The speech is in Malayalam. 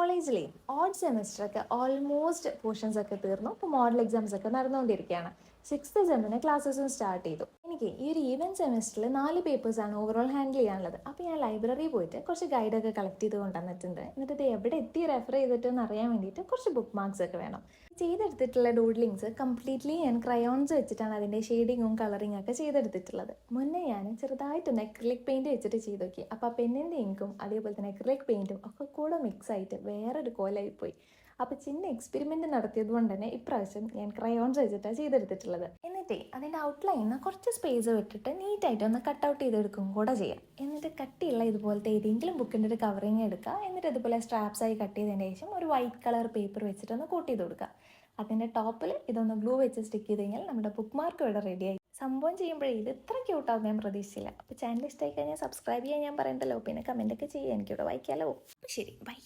കോളേജിലെ ഓഡ് സെമിസ്റ്ററൊക്കെ ഓൾമോസ്റ്റ് പോർഷൻസ് ഒക്കെ തീർന്നു. ഇപ്പോൾ മോഡൽ എക്സാംസ് ഒക്കെ നടന്നുകൊണ്ടിരിക്കുകയാണ്. 6th സെമ്മിന് ക്ലാസ്സസും സ്റ്റാർട്ട് ചെയ്തു. എനിക്ക് ഈ ഒരു ഈവൻ സെമിസ്റ്ററിൽ 4 പേപ്പേഴ്സാണ് ഓവറോൾ ഹാൻഡിൽ ചെയ്യാനുള്ളത്. അപ്പോൾ ഞാൻ ലൈബ്രറി പോയിട്ട് കുറച്ച് ഗൈഡൊക്കെ കളക്ട് ചെയ്ത് കൊണ്ടുവന്നിട്ടുണ്ട്. എന്നിട്ട് ഇത് എവിടെ എത്തി റെഫർ ചെയ്തിട്ടെന്ന് അറിയാൻ വേണ്ടിയിട്ട് കുറച്ച് ബുക്ക് മാർക്സ് ഒക്കെ വേണം. ചെയ്തെടുത്തിട്ടുള്ള ഡൂഡ്ലിങ്സ് കംപ്ലീറ്റ്ലി ഞാൻ ക്രയോൺസ് വെച്ചിട്ടാണ് അതിൻ്റെ ഷെയ്ഡിങ്ങും കളറിങ്ങും ഒക്കെ ചെയ്തെടുത്തിട്ടുള്ളത്. മുന്നേ ഞാൻ ചെറുതായിട്ടൊന്ന് അക്രിലിക് പെയിൻറ്റ് വെച്ചിട്ട് ചെയ്ത് നോക്കി. അപ്പോൾ ആ പെന്നിൻ്റെ ഇങ്കും അതേപോലെ തന്നെ അക്രിലിക് പെയിൻറ്റും ഒക്കെ കൂടെ മിക്സ് ആയിട്ട് വേറൊരു കോലായിപ്പോയി. അപ്പോൾ ചിന്ന എക്സ്പെരിമെൻ്റ് നടത്തിയത് കൊണ്ട് തന്നെ ഇപ്രാവശ്യം ഞാൻ ക്രയോൺസ് വെച്ചിട്ടാണ് ചെയ്തെടുത്തിട്ടുള്ളത്. എന്നിട്ടേ അതിൻ്റെ ഔട്ട്ലൈനിൽ കുറച്ച് സ്പേസ് വിട്ടിട്ട് നീറ്റായിട്ട് ഒന്ന് കട്ട് ഔട്ട് ചെയ്തെടുക്കും കൂടെ ചെയ്യാം. എന്നിട്ട് കട്ടിയുള്ള ഇതുപോലത്തെ ഏതെങ്കിലും ബുക്കിൻ്റെ ഒരു കവറിങ് എടുക്കുക. എന്നിട്ട് ഇതുപോലെ സ്ട്രാപ്സായി കട്ട് ചെയ്തതിന് ശേഷം ഒരു വൈറ്റ് കളർ പേപ്പർ വെച്ചിട്ടൊന്ന് കോട്ട് ചെയ്ത് കൊടുക്കുക. അതിൻ്റെ ടോപ്പിൽ ഇതൊന്ന് ഗ്ലൂ വെച്ച് സ്റ്റിക്ക് ചെയ്ത് കഴിഞ്ഞാൽ നമ്മുടെ ബുക്ക് മാർക്ക് ഇവിടെ റെഡിയായി. സംഭവം ചെയ്യുമ്പോഴേ ഇത് ഇത്ര ക്യൂട്ടാവും ഞാൻ പ്രതീക്ഷിച്ചില്ല. അപ്പോൾ ചാനൽ ഇഷ്ടമായി കഴിഞ്ഞാൽ സബ്സ്ക്രൈബ് ചെയ്യാൻ ഞാൻ പറയണ്ടല്ലോ, പിന്നെ കമൻറ്റൊക്കെ ചെയ്യാൻ എനിക്കിവിടെ വായിക്കാമല്ലോ. അപ്പോൾ ശരി, ബൈ.